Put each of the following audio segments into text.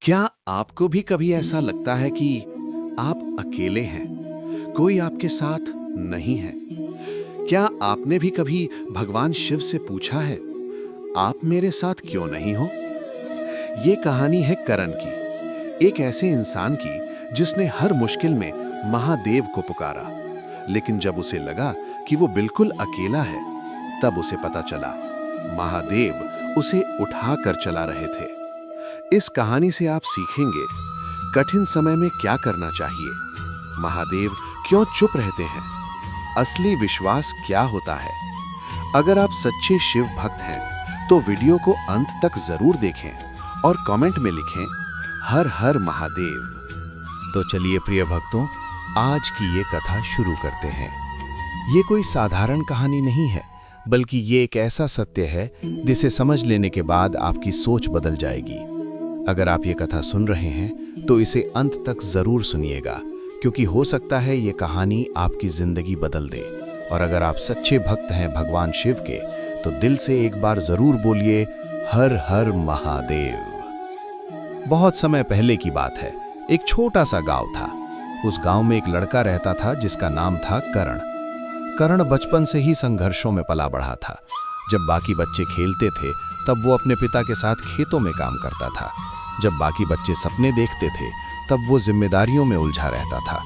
क्या आपको भी कभी ऐसा लगता है कि आप अकेले हैं, कोई आपके साथ नहीं है? क्या आपने भी कभी भगवान शिव से पूछा है, आप मेरे साथ क्यों नहीं हो? ये कहानी है करण की, एक ऐसे इंसान की जिसने हर मुश्किल में महादेव को पुकारा, लेकिन जब उसे लगा कि वो बिल्कुल अकेला है, तब उसे पता चला महादेव उसे उठा कर चला रहे थे। इस कहानी से आप सीखेंगे कठिन समय में क्या करना चाहिए, महादेव क्यों चुप रहते हैं, असली विश्वास क्या होता है। अगर आप सच्चे शिव भक्त हैं तो वीडियो को अंत तक जरूर देखें और कमेंट में लिखें हर हर महादेव। तो चलिए प्रिय भक्तों, आज की ये कथा शुरू करते हैं। ये कोई साधारण कहानी नहीं है, बल्कि ये एक ऐसा सत्य है जिसे समझ लेने के बाद आपकी सोच बदल जाएगी। अगर आप ये कथा सुन रहे हैं तो इसे अंत तक जरूर सुनिएगा, क्योंकि हो सकता है ये कहानी आपकी जिंदगी बदल दे। और अगर आप सच्चे भक्त हैं भगवान शिव के, तो दिल से एक बार जरूर बोलिए हर हर महादेव। बहुत समय पहले की बात है, एक छोटा सा गांव था। उस गांव में एक लड़का रहता था जिसका नाम था करण। करण बचपन से ही संघर्षों में पला बढ़ा था। जब बाकी बच्चे खेलते थे तब वो अपने पिता के साथ खेतों में काम करता था। जब बाकी बच्चे सपने देखते थे तब वो जिम्मेदारियों में उलझा रहता था।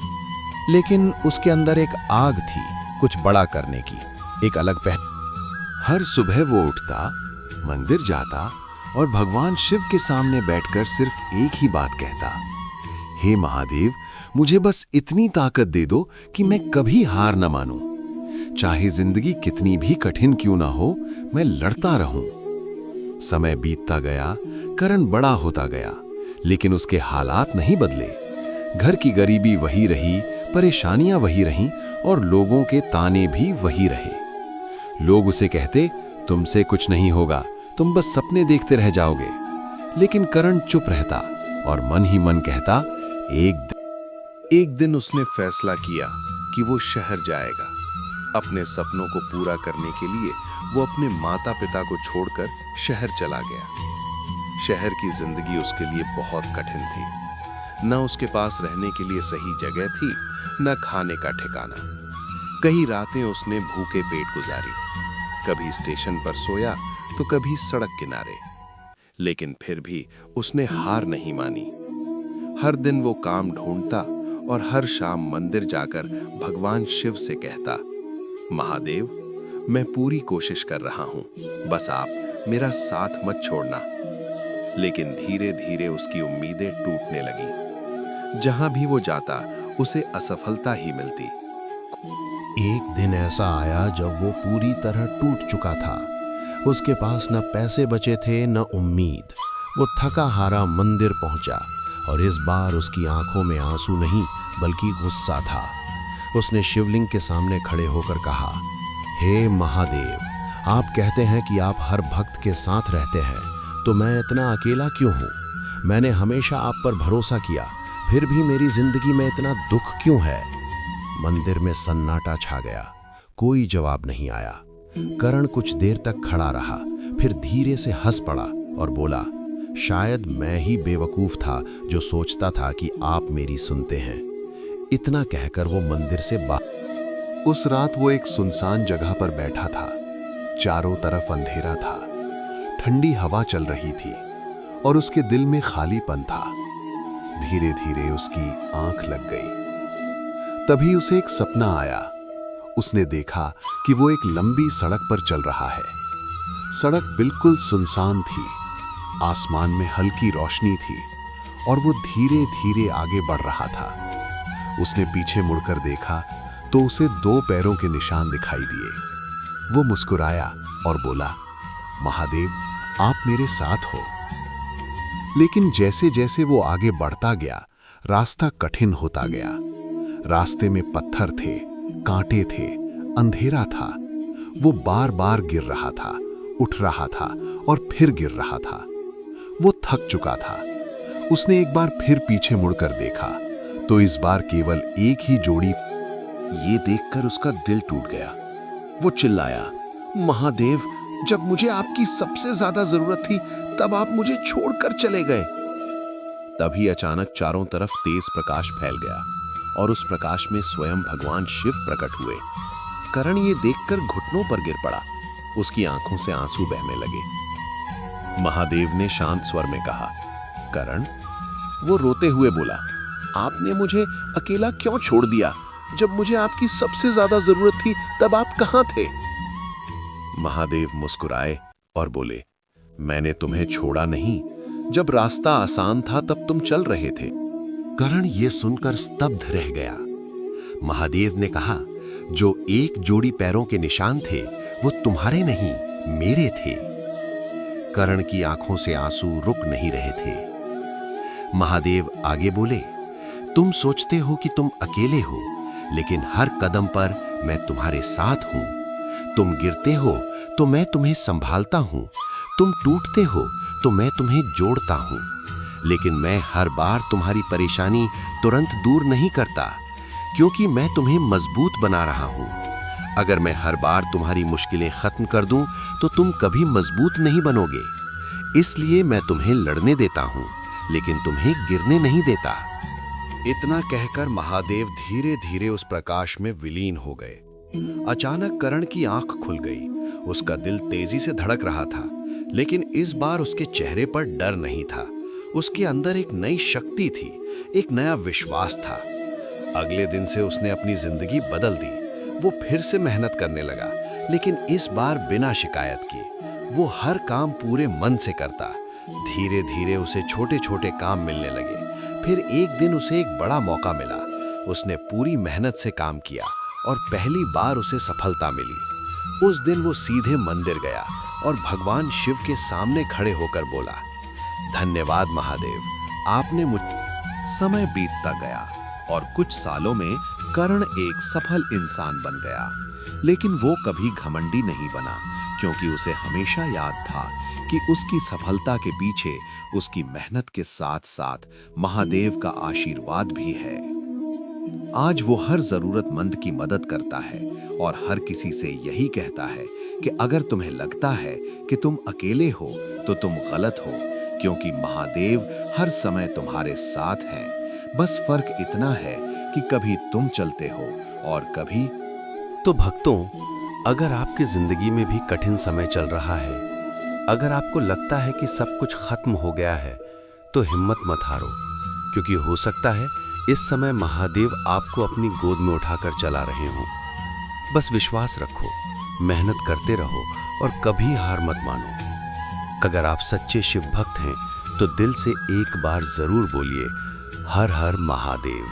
लेकिन उसके अंदर एक आग थी कुछ बड़ा करने की, एक अलग पहल। हर सुबह वो उठता, मंदिर जाता और भगवान शिव के सामने बैठकर सिर्फ एक ही बात कहता, हे महादेव, मुझे बस इतनी ताकत दे दो कि मैं कभी हार न मानूं। चाहे जिंदगी कितनी भी कठिन क्यों ना हो, मैं लड़ता रहूं। समय बीतता गया, करण बड़ा होता गया, लेकिन उसके हालात नहीं बदले। घर की गरीबी वही रही, परेशानियां वही रहीं और लोगों के ताने भी वही रहे। लोग उसे कहते, तुमसे कुछ नहीं होगा, तुम बस सपने देखते रह जाओगे। लेकिन करण चुप रहता और मन ही मन कहता, एक दिन उसने फैसला किया कि वो शहर जाएगा। अपने सपनों को पूरा करने के लिए वो अपने माता पिता को छोड़कर शहर चला गया। शहर की जिंदगी उसके लिए बहुत कठिन थी। न उसके पास रहने के लिए सही जगह थी, न खाने का ठिकाना। कई रातें उसने भूखे पेट गुजारी, कभी स्टेशन पर सोया तो कभी सड़क किनारे। लेकिन फिर भी उसने हार नहीं मानी। हर दिन वो काम ढूंढता और हर शाम मंदिर जाकर भगवान शिव से कहता, महादेव, मैं पूरी कोशिश कर रहा हूं, बस आप मेरा साथ मत छोड़ना। लेकिन धीरे धीरे उसकी उम्मीदें टूटने लगीं। जहां भी वो जाता उसे असफलता ही मिलती। एक दिन ऐसा आया जब वो पूरी तरह टूट चुका था। उसके पास न पैसे बचे थे न उम्मीद। वो थका हारा मंदिर पहुंचा और इस बार उसकी आंखों में आंसू नहीं बल्कि गुस्सा था। उसने शिवलिंग के सामने खड़े होकर कहा, हे महादेव, आप कहते हैं कि आप हर भक्त के साथ रहते हैं, तो मैं इतना अकेला क्यों हूँ? मैंने हमेशा आप पर भरोसा किया, फिर भी मेरी जिंदगी में इतना दुख क्यों है? मंदिर में सन्नाटा छा गया, कोई जवाब नहीं आया। करण कुछ देर तक खड़ा रहा, फिर धीरे से हंस पड़ा और बोला, शायद मैं ही बेवकूफ था जो सोचता था कि आप मेरी सुनते हैं। इतना कहकर वो मंदिर से बाहर। उस रात वो एक सुनसान जगह पर बैठा था। चारों तरफ अंधेरा था, ठंडी हवा चल रही थी और उसके दिल में खालीपन था। धीरे धीरे उसकी आंख लग गई। तभी उसे एक सपना आया। उसने देखा कि वो एक लंबी सड़क पर चल रहा है। सड़क बिल्कुल सुनसान थी, आसमान में हल्की रोशनी थी और वो धीरे धीरे आगे बढ़ रहा था। उसने पीछे मुड़कर देखा तो उसे 2 पैरों के निशान दिखाई दिए। वो मुस्कुराया और बोला, महादेव, आप मेरे साथ हो। लेकिन जैसे जैसे वो आगे बढ़ता गया, रास्ता कठिन होता गया। रास्ते में पत्थर थे, कांटे थे, अंधेरा था। वो बार बार गिर रहा था, उठ रहा था और फिर गिर रहा था। वो थक चुका था। उसने एक बार फिर पीछे मुड़कर देखा तो इस बार केवल एक ही जोड़ी। ये देखकर उसका दिल टूट गया। वो चिल्लाया, महादेव, जब मुझे आपकी सबसे ज्यादा जरूरत थी तब आप मुझे छोड़कर चले गए। तभी अचानक चारों तरफ तेज प्रकाश फैल गया और उस प्रकाश में स्वयं भगवान शिव प्रकट हुए। करण ये देखकर घुटनों पर गिर पड़ा। उसकी आंखों से आंसू बहने लगे। महादेव ने शांत स्वर में कहा, करण। वो रोते हुए बोला, आपने मुझे अकेला क्यों छोड़ दिया? जब मुझे आपकी सबसे ज्यादा जरूरत थी तब आप कहां थे? महादेव मुस्कुराए और बोले, मैंने तुम्हें छोड़ा नहीं। जब रास्ता आसान था तब तुम चल रहे थे। करण ये सुनकर स्तब्ध रह गया। महादेव ने कहा, जो एक जोड़ी पैरों के निशान थे वो तुम्हारे नहीं मेरे थे। करण की आंखों से आंसू रुक नहीं रहे थे। महादेव आगे बोले, तुम सोचते हो कि तुम अकेले हो, लेकिन हर कदम पर मैं तुम्हारे साथ हूं। तुम गिरते हो तो मैं तुम्हें संभालता हूं, तुम टूटते हो तो मैं तुम्हें जोड़ता हूं। लेकिन मैं हर बार तुम्हारी परेशानी तुरंत दूर नहीं करता, क्योंकि मैं तुम्हें मजबूत बना रहा हूं। अगर मैं हर बार तुम्हारी मुश्किलें खत्म कर दूं तो तुम कभी मजबूत नहीं बनोगे। इसलिए मैं तुम्हें लड़ने देता हूं, लेकिन तुम्हें गिरने नहीं देता। इतना कहकर महादेव धीरे धीरे उस प्रकाश में विलीन हो गए। अचानक करण की आंख खुल गई। उसका दिल तेजी से धड़क रहा था, लेकिन इस बार उसके चेहरे पर डर नहीं था। उसके अंदर एक नई शक्ति थी, एक नया विश्वास था। अगले दिन से उसने अपनी जिंदगी बदल दी। वो फिर से मेहनत करने लगा, लेकिन इस बार बिना शिकायत की। वो हर काम पूरे मन से करता। धीरे धीरे उसे छोटे छोटे काम मिलने लगे। फिर एक दिन उसे एक बड़ा मौका मिला। उसने पूरी मेहनत से काम किया और पहली बार उसे सफलता मिली। उस दिन वो सीधे मंदिर गया और भगवान शिव के सामने खड़े होकर बोला, धन्यवाद महादेव, आपने मुझ। समय बीतता गया और कुछ सालों में करण एक सफल इंसान बन गया। लेकिन वो कभी घमंडी नहीं बना, क्योंकि उसे हमेशा याद था कि उसकी सफलता के पीछे उसकी मेहनत के साथ साथ महादेव का आशीर्वाद भी है। आज वो हर जरूरतमंद की मदद करता है और हर किसी से यही कहता है कि अगर तुम्हें लगता है कि तुम अकेले हो तो तुम गलत हो, क्योंकि महादेव हर समय तुम्हारे साथ हैं। बस फर्क इतना है कि कभी तुम चलते हो और कभी। तो भक्तों, अगर आपकी जिंदगी में भी कठिन समय चल रहा है, अगर आपको लगता है कि सब कुछ खत्म हो गया है, तो हिम्मत मत हारो, क्योंकि हो सकता है इस समय महादेव आपको अपनी गोद में उठाकर चला रहे हों। बस विश्वास रखो, मेहनत करते रहो और कभी हार मत मानो। अगर आप सच्चे शिव भक्त हैं तो दिल से एक बार जरूर बोलिए, हर हर महादेव।